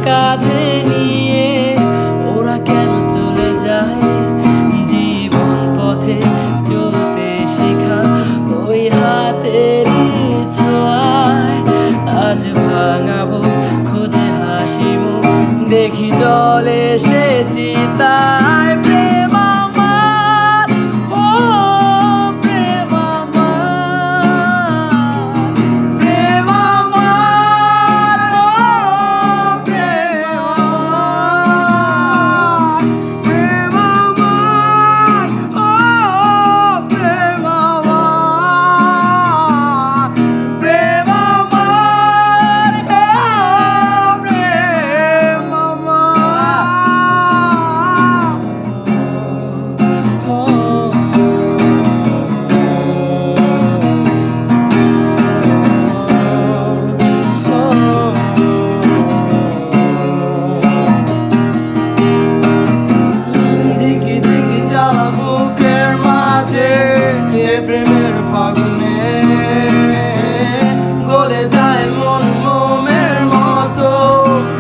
কাঁধে নিয়ে ওরা কেন চলে যায়? জীবন পথে চলতে শেখা ওই হাতের ছোঁয়ায় আজ ভাঙাবো খুঁজে হাসি মুখ, দেখি জলে সে চিতায়। প্রেম আমার, ও প্রেম আমার, প্রেম আমার, ও প্রেম আমার, প্রেম আমার, ও প্রেম আমার, প্রেম আমার, প্রেম দিকি দিকি জ্বালা বুকের মাঝে প্রেমের ফাগুনে গলে যায় মন মোমের মতো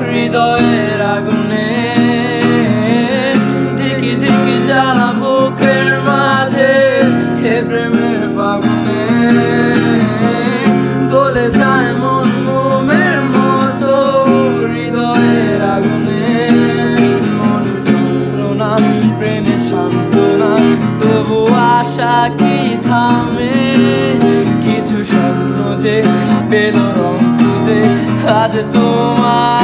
হৃদয়ের আগুনে। দিকি দিকি জ্বালা বুকের মাঝে প্রেমের ফাগুনে গলে যায় মন মোমের মতো হৃদয়ের আগুনে। মন যন্ত্রণা প্রেমে সান্ত্বনা, তবু আশা কি থামে? কিছু স্বপ্ন যে পেল রং খুঁজে আজ তোমার